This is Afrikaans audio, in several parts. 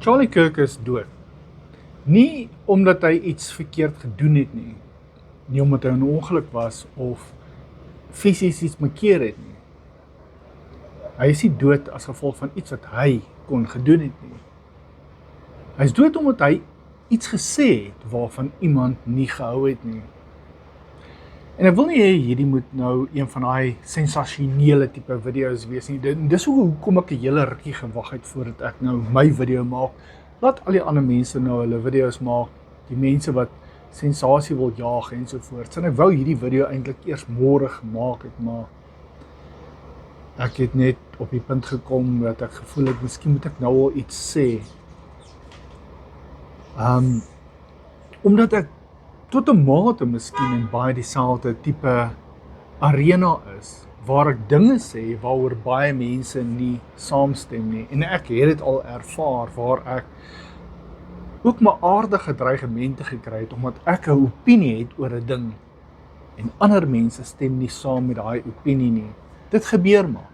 Charlie Kirk is dood. Nie omdat hy iets verkeerd gedoen het nie. Nie omdat hy in 'n ongeluk was of fisies iets bekeer het nie. Hy is nie dood as gevolg van iets wat hy kon gedoen het nie. Hy is dood omdat hy iets gesê het waarvan iemand nie gehou het nie. En ek wil nie hê hierdie moet nou een van daai sensasionele tipe video's wees nie. Dis hoekom ek 'n hele rukkie gewag het voordat ek nou my video maak. Laat al die ander mense nou hulle video's maak, die mense wat sensasie wil jaag en so voort. En ek wou hierdie video eintlik eers môre gemaak het, maar ek het net op die punt gekom dat ek gevoel het, miskien moet ek nou al iets sê. Omdat ek tot 'n mate miskien in baie dieselfde tipe arena is, waar ek dinge sê waaroor baie mense nie saamstem nie. En ek het dit al ervaar waar ek ook my aardige dreigemente gekry het, omdat ek 'n opinie het oor 'n ding en ander mense stem nie saam met daai opinie nie. Dit gebeur maar.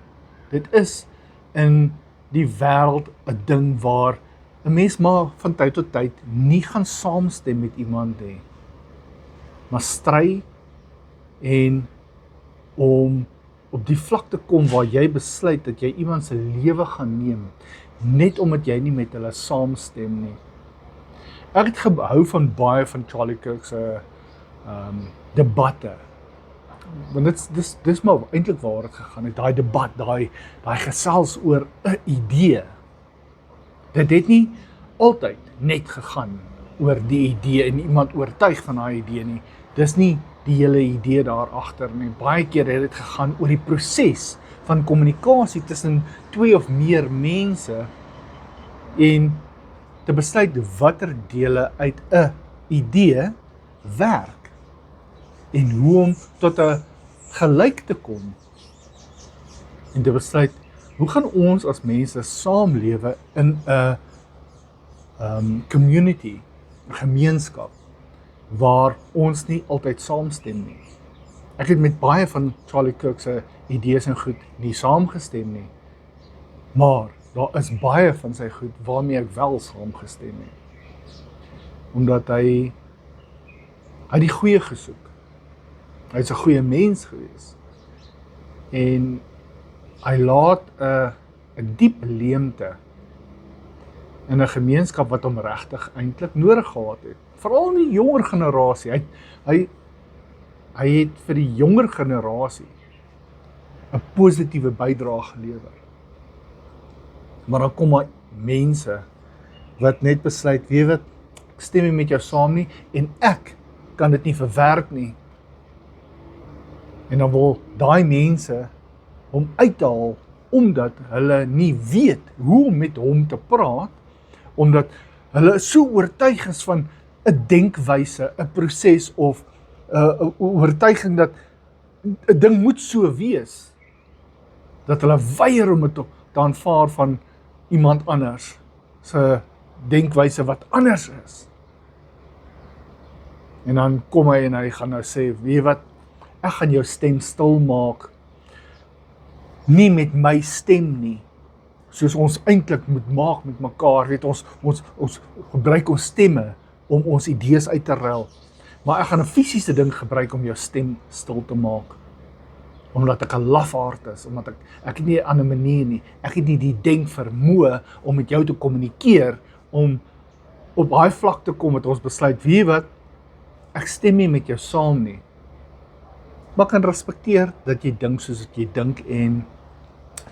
Dit is in die wêreld 'n ding waar 'n mens maar van tyd tot tyd nie gaan saamstem met iemand nie. Maar stry en om op die vlak te kom waar jy besluit dat jy iemand se lewe gaan neem, net omdat jy nie met hulle saamstem nie. Ek het gehou van baie van Charlie Kirk se debatte. Want dis maar eintlik waar dit gegaan het, daai debat, daai gesels oor 'n idee. Dit het nie altyd net gegaan oor die idee en iemand oortuig van daai idee nie. Dis nie die hele idee daar agter nie. Baie keer het dit gegaan oor die proses van kommunikasie tussen 2 of meer mense en te besluit watter dele uit 'n idee werk en hoe om tot 'n gelyk te kom en te besluit hoe gaan ons as mense saamlewe in 'n community, 'n gemeenskap waar ons nie altyd saamstem nie. Ek het met baie van Charlie Kirk se idees en goed nie saamgestem nie, maar daar is baie van sy goed waarmee ek wel saamgestem het. Omdat hy die goeie gesoek. Hy is 'n goeie mens gewees. En hy laat 'n diep leemte in 'n gemeenskap wat hom regtig eintlik nodig gehad het. Veral in die jonger generasie. Hy het vir die jonger generasie 'n positiewe bydrae gelewer. Maar dan kom daar mense wat net besluit, weet wat, ek stem nie met jou saam nie en ek kan dit nie verwerk nie. En dan wil daai mense hom uithaal omdat hulle nie weet hoe om met hom te praat, omdat hulle so oortuig is van 'n denkwyse, 'n proses of 'n oortuiging dat 'n ding moet so wees, dat hulle weier om dit te aanvaar van iemand anders se denkwyse wat anders is. En dan kom hy en hy gaan nou sê, weet wat, ek gaan jou stem stil maak, nie met my stem nie, soos ons eintlik moet maak met mekaar, weet ons gebruik ons stemme om ons idees uit te ruil, maar ek gaan 'n fisiese ding gebruik om jou stem stil te maak, omdat ek 'n lafaard is, omdat ek het nie 'n ander manier nie, ek het nie die denkvermoë om met jou te kommunikeer, om op daai vlak te kom, dat ons besluit, weet wat, ek stem nie met jou saam nie, maar kan respekteer dat jy dink soos wat jy dink en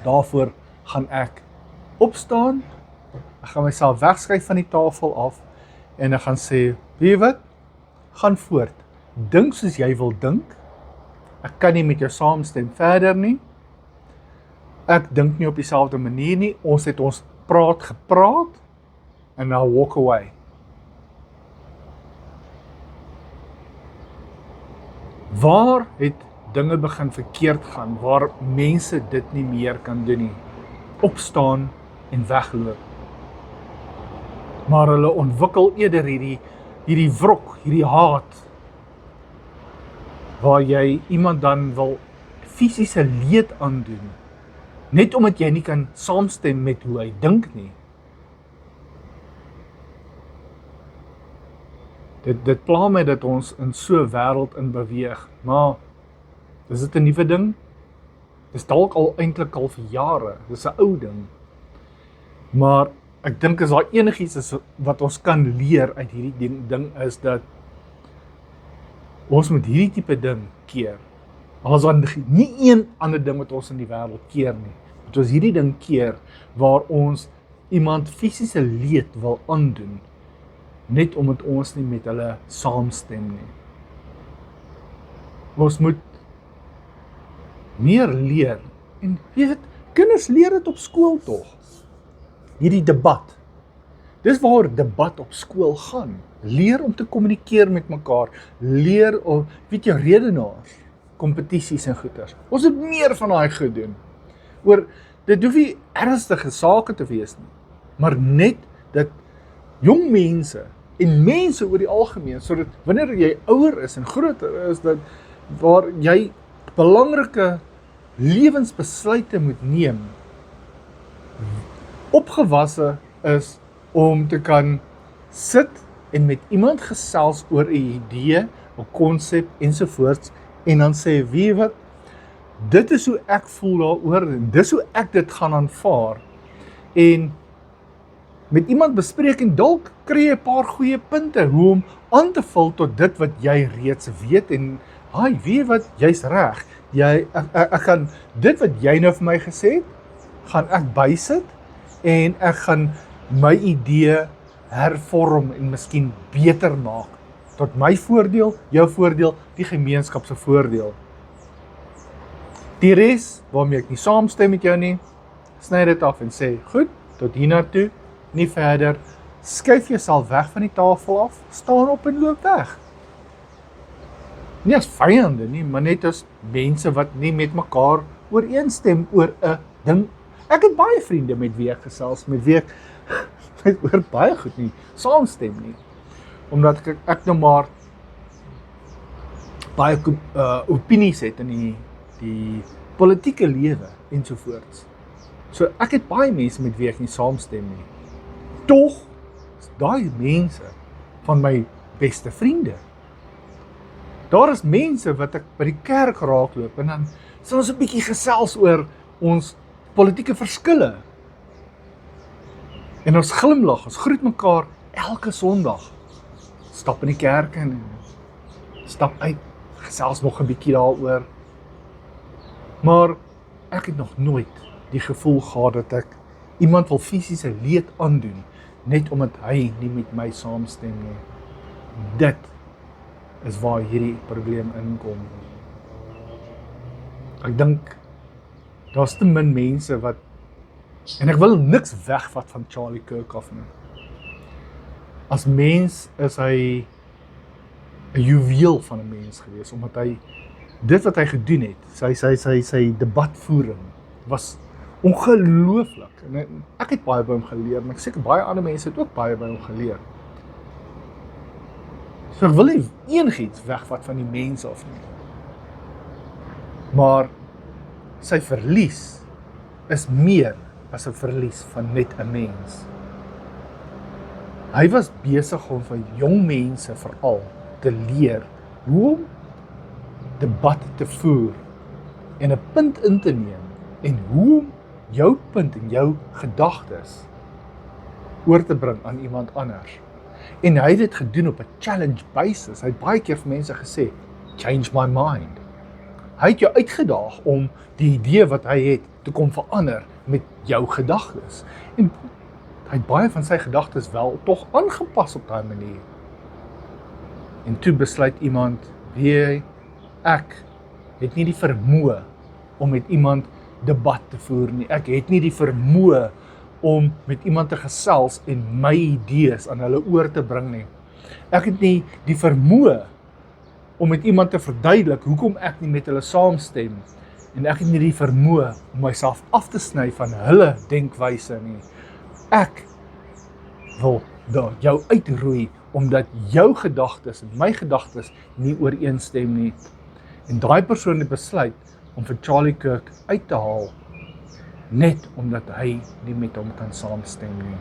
daarvoor gaan ek opstaan, ek gaan myself wegskuif van die tafel af en ek gaan sê, weet wat, gaan voort, dink soos jy wil dink, ek kan nie met jou saamstem verder nie, ek dink nie op dieselfde manier nie, ons het ons gepraat en now walk away. Waar het dinge begin verkeerd gaan, waar mense dit nie meer kan doen nie? Opstaan en wegloop. Maar hulle ontwikkel eerder hierdie wrok, hierdie haat, waar jy iemand dan wil fisiese leed aandoen, net omdat jy nie kan saamstem met hoe hy dink nie. Dit pla my dat ons in so 'n wêreld in beweeg, maar is dit 'n nuwe ding? Dis dalk eintlik al vir jare, dis 'n ou ding. Maar ek dink as daar enigiets is wat ons kan leer uit hierdie ding is dat ons moet hierdie tipe ding keer. Al is daar nie een ander ding wat ons in die wêreld keer nie. Moet ons hierdie ding keer waar ons iemand fisiese leed wil aandoen, net omdat ons nie met hulle saamstem nie. Ons moet meer leer. En weet, kinders leer dit op skool tog. Hierdie debat. Dis waar debat op skool gaan. Leer om te kommunikeer met mekaar. Leer om, weet jy, redenaars, kompetisies en goeters. Ons moet meer van daai goed doen. Dit hoef nie ernstige sake te wees nie, maar net dat jong mense en mense oor die algemeen, sodat wanneer jy ouer is en groter is, dat waar jy belangrike lewensbesluite moet neem, opgewasse is om te kan sit en met iemand gesels oor 'n idee, 'n konsep ensovoorts, en dan sê, wie wat, dit is hoe ek voel daaroor, en dis hoe ek dit gaan aanvaar, en met iemand bespreek, en dalk kry jy 'n paar goeie punte, hoe om aan te vul tot dit wat jy reeds weet, en weet wat, jy's reg, ek gaan, dit wat jy nou vir my gesê het, gaan ek bysit, en ek gaan my idee hervorm, en miskien beter maak, tot my voordeel, jou voordeel, die gemeenskap se voordeel. Die res, waarmee ek nie saamstem met jou nie, sny dit af en sê, goed, tot hiernatoe, nie verder, skuif jouself weg van die tafel af, staan op en loop weg. Nie as vyande nie, maar net as mense wat nie met mekaar ooreenstem oor 'n ding. Ek het baie vriende met wie ek gesels, met wie ek oor baie goed nie saamstem nie. Omdat ek nou maar baie opinies het in die politieke lewe ensovoorts. So ek het baie mense met wie ek nie saamstem nie. Tog is daai mense van my beste vriende. Daar is mense wat ek by die kerk raakloop en dan sal ons 'n bietjie gesels oor ons politieke verskille. En ons glimlag, ons groet mekaar elke Sondag. Stap in die kerk en stap uit, gesels nog 'n bietjie daaroor. Maar ek het nog nooit die gevoel gehad dat ek iemand wil fisiese leed aandoen, net omdat hy nie met my saamstem nie. Dit is waar hierdie probleem inkom. Ek dink, daar's te min mense wat, en ek wil niks wegvat van Charlie Kirk af nie. As mens is hy 'n juweel van 'n mens gewees, omdat hy, dit wat hy gedoen het, sy debatvoering, was ongelooflik. En ek het baie by hom geleer, maar ek seker baie ander mense het ook baie by hom geleer. So ek wil nie enigiets wegvat van die mense af nie. Maar sy verlies is meer as 'n verlies van net 'n mens. Hy was besig om vir jong mense veral te leer hoe om debat te voer en 'n punt in te neem en hoe om jou punt en jou gedagtes oor te bring aan iemand anders. En hy het dit gedoen op 'n challenge basis. Hy het baie keer vir mense gesê, change my mind. Hy het jou uitgedaag om die idee wat hy het te kom verander met jou gedagtes. En hy het baie van sy gedagtes wel tog aangepas op daai manier. En toe besluit iemand, ek het nie die vermoë om met iemand debat te voer nie. Ek het nie die vermoë om met iemand te gesels en my idees aan hulle oor te bring nie. Ek het nie die vermoë om met iemand te verduidelik hoekom ek nie met hulle saamstem. En ek het nie die vermoë om myself af te sny van hulle denkwyse nie. Ek wil jou uitroei, omdat jou gedagtes en my gedagtes nie ooreenstem nie. En daai persoon het besluit om vir Charlie Kirk uit te haal, net omdat hy nie met hom kan saamstem nie.